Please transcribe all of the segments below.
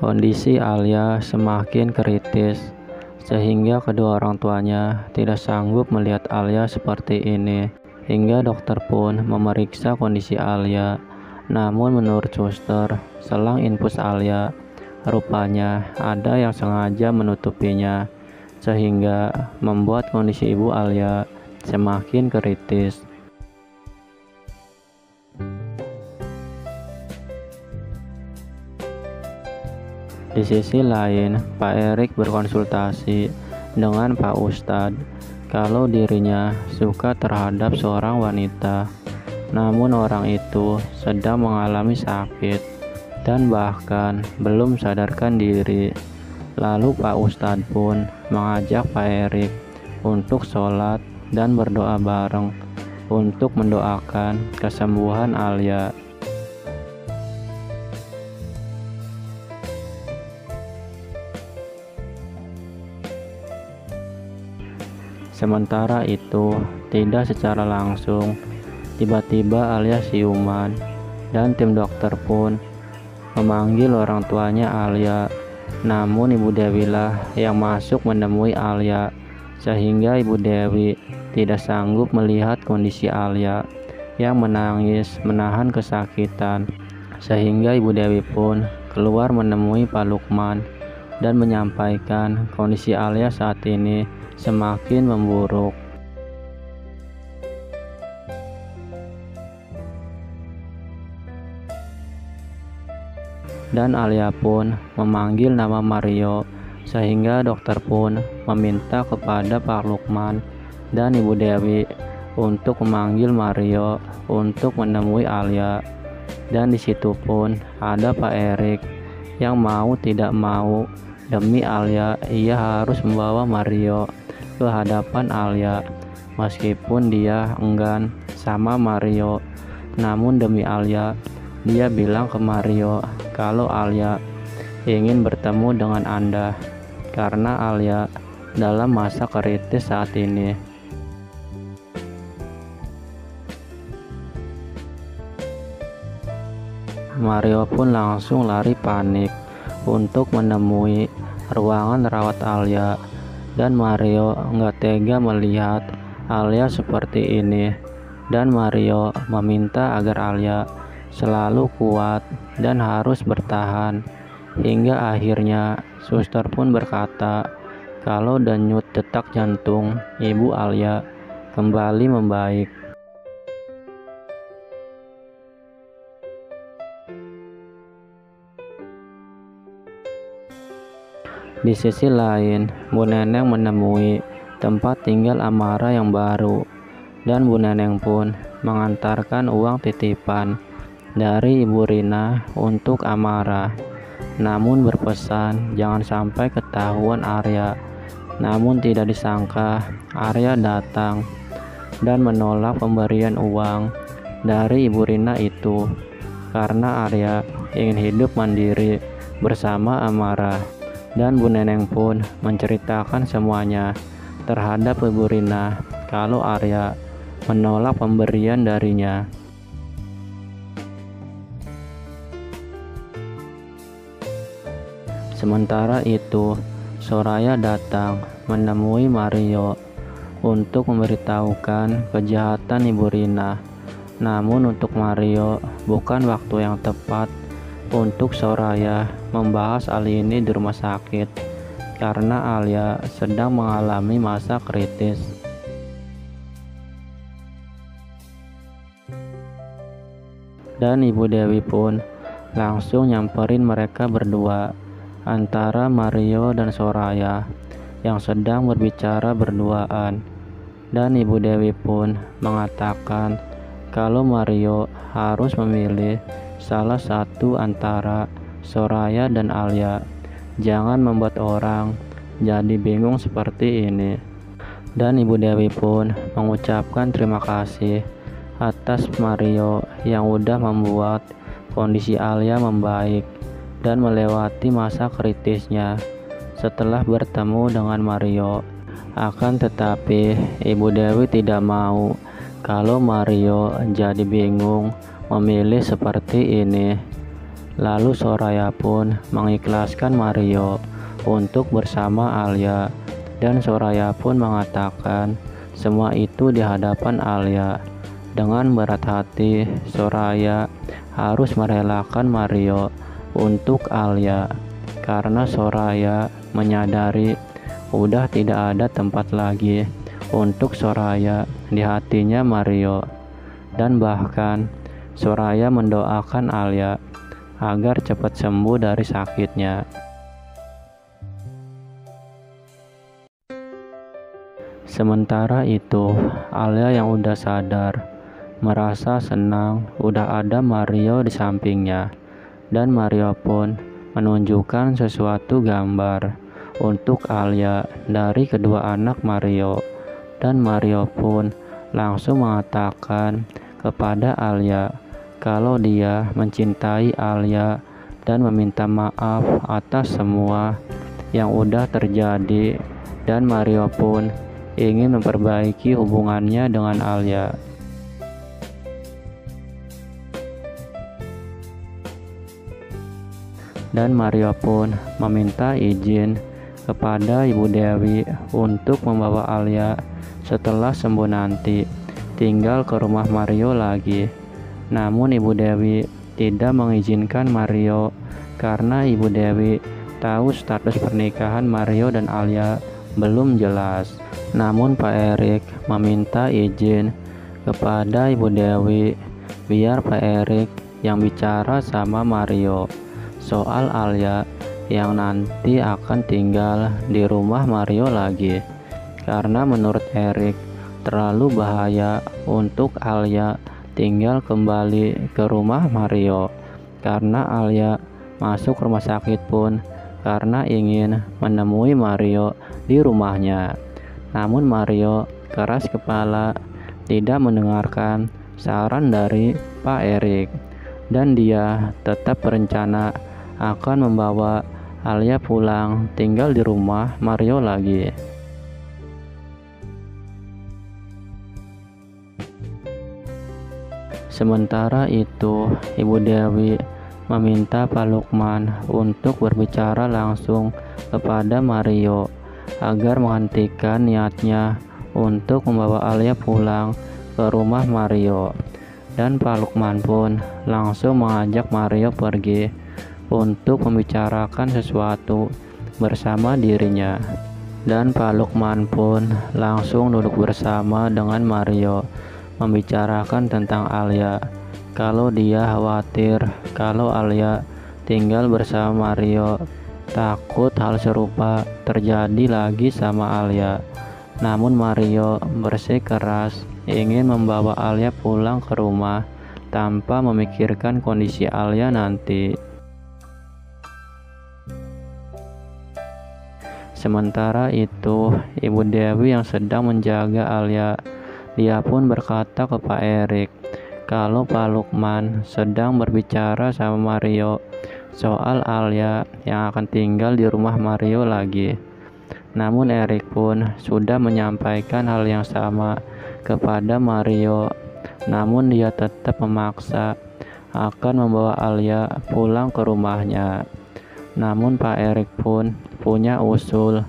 Kondisi Alia semakin kritis, sehingga kedua orang tuanya tidak sanggup melihat Alia seperti ini. Hingga dokter pun memeriksa kondisi Alia. Namun menurut suster, selang infus Alia, rupanya ada yang sengaja menutupinya, sehingga membuat kondisi ibu Alia semakin kritis. Di sisi lain, Pak Erik berkonsultasi dengan Pak Ustadz kalau dirinya suka terhadap seorang wanita. Namun orang itu sedang mengalami sakit dan bahkan belum sadarkan diri. Lalu Pak Ustadz pun mengajak Pak Erik untuk sholat dan berdoa bareng untuk mendoakan kesembuhan Alia. Sementara itu, tidak secara langsung, tiba-tiba Alia siuman dan tim dokter pun memanggil orang tuanya Alia. Namun Ibu Dewi lah yang masuk menemui Alia, sehingga Ibu Dewi tidak sanggup melihat kondisi Alia yang menangis menahan kesakitan. Sehingga Ibu Dewi pun keluar menemui Pak Lukman dan menyampaikan kondisi Alia saat ini semakin memburuk. Dan Alia pun memanggil nama Mario, sehingga dokter pun meminta kepada Pak Lukman dan Ibu Dewi untuk memanggil Mario untuk menemui Alia. Dan di situ pun ada Pak Erik yang mau tidak mau, demi Alia ia harus membawa Mario ke hadapan Alia, meskipun dia enggan sama Mario. Namun demi Alia, dia bilang ke Mario kalau Alia ingin bertemu dengan Anda karena Alia dalam masa kritis saat ini. Mario pun langsung lari panik untuk menemui ruangan rawat Alia. Dan Mario nggak tega melihat Alia seperti ini. Dan Mario meminta agar Alia selalu kuat dan harus bertahan. Hingga akhirnya suster pun berkata kalau denyut detak jantung ibu Alia kembali membaik. Di sisi lain, Bu Neneng menemui tempat tinggal Amara yang baru, dan Bu Neneng pun mengantarkan uang titipan dari Ibu Rina untuk Amara, namun berpesan jangan sampai ketahuan Arya. Namun tidak disangka Arya datang dan menolak pemberian uang dari Ibu Rina itu karena Arya ingin hidup mandiri bersama Amara. Dan Bu Neneng pun menceritakan semuanya terhadap Ibu Rina kalau Arya menolak pemberian darinya. Sementara itu, Soraya datang menemui Mario untuk memberitahukan kejahatan Ibu Rina. Namun untuk Mario bukan waktu yang tepat untuk Soraya membahas hal ini di rumah sakit karena Alia sedang mengalami masa kritis. Dan Ibu Dewi pun langsung nyamperin mereka berdua, antara Mario dan Soraya yang sedang berbicara berduaan. Dan Ibu Dewi pun mengatakan kalau Mario harus memilih salah satu antara Soraya dan Alia. Jangan membuat orang jadi bingung seperti ini. Dan Ibu Dewi pun mengucapkan terima kasih atas Mario yang udah membuat kondisi Alia membaik dan melewati masa kritisnya setelah bertemu dengan Mario. Akan tetapi Ibu Dewi tidak mau kalau Mario jadi bingung memilih seperti ini. Lalu Soraya pun mengikhlaskan Mario untuk bersama Alia, dan Soraya pun mengatakan semua itu di hadapan Alia. Dengan berat hati, Soraya harus merelakan Mario untuk Alia, karena Soraya menyadari udah tidak ada tempat lagi untuk Soraya di hatinya Mario. Dan bahkan Soraya mendoakan Alia agar cepat sembuh dari sakitnya. Sementara itu, Alia yang udah sadar merasa senang udah ada Mario di sampingnya, dan Mario pun menunjukkan sesuatu gambar untuk Alia dari kedua anak Mario, dan Mario pun langsung mengatakan kepada Alia kalau dia mencintai Alia dan meminta maaf atas semua yang udah terjadi, dan Mario pun ingin memperbaiki hubungannya dengan Alia. Dan Mario pun meminta izin kepada Ibu Dewi untuk membawa Alia setelah sembuh nanti tinggal ke rumah Mario lagi. Namun Ibu Dewi tidak mengizinkan Mario karena Ibu Dewi tahu status pernikahan Mario dan Alia belum jelas. Namun Pak Erik meminta izin kepada Ibu Dewi biar Pak Erik yang bicara sama Mario soal Alia yang nanti akan tinggal di rumah Mario lagi, karena menurut Erik terlalu bahaya untuk Alia tinggal kembali ke rumah Mario, karena Alia masuk rumah sakit pun karena ingin menemui Mario di rumahnya. Namun Mario keras kepala, tidak mendengarkan saran dari Pak Erik, dan dia tetap berencana akan membawa Alia pulang tinggal di rumah Mario lagi. Sementara itu, Ibu Dewi meminta Pak Lukman untuk berbicara langsung kepada Mario agar menghentikan niatnya untuk membawa Alia pulang ke rumah Mario. Dan Pak Lukman pun langsung mengajak Mario pergi untuk membicarakan sesuatu bersama dirinya. Dan Pak Lukman pun langsung duduk bersama dengan Mario membicarakan tentang Alia, kalau dia khawatir kalau Alia tinggal bersama Mario, takut hal serupa terjadi lagi sama Alia. Namun Mario bersikeras ingin membawa Alia pulang ke rumah tanpa memikirkan kondisi Alia nanti. Sementara itu, Ibu Dewi yang sedang menjaga Alia, dia pun berkata ke Pak Erik kalau Pak Lukman sedang berbicara sama Mario soal Alia yang akan tinggal di rumah Mario lagi. Namun Erik pun sudah menyampaikan hal yang sama kepada Mario, namun dia tetap memaksa akan membawa Alia pulang ke rumahnya. Namun Pak Erik pun punya usul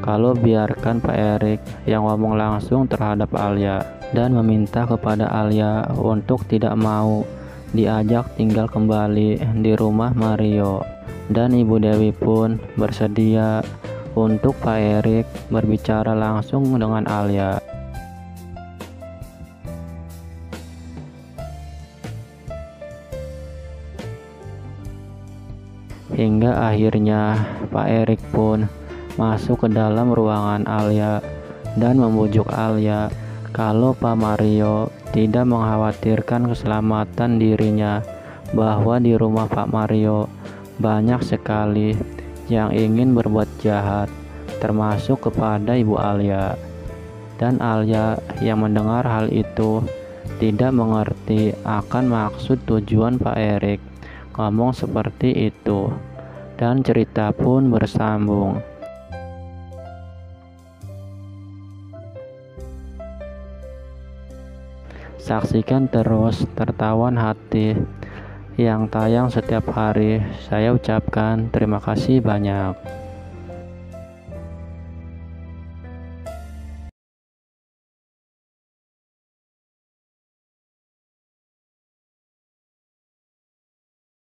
kalau biarkan Pak Erik yang ngomong langsung terhadap Alia dan meminta kepada Alia untuk tidak mau diajak tinggal kembali di rumah Mario. Dan Ibu Dewi pun bersedia untuk Pak Erik berbicara langsung dengan Alia. Hingga akhirnya Pak Erik pun masuk ke dalam ruangan Alia dan membujuk Alia kalau Pak Mario tidak mengkhawatirkan keselamatan dirinya, bahwa di rumah Pak Mario banyak sekali yang ingin berbuat jahat, termasuk kepada Ibu Alia. Dan Alia yang mendengar hal itu tidak mengerti akan maksud tujuan Pak Erik ngomong seperti itu, dan cerita pun bersambung. Saksikan terus Tertawan Hati yang tayang setiap hari. Saya ucapkan terima kasih banyak.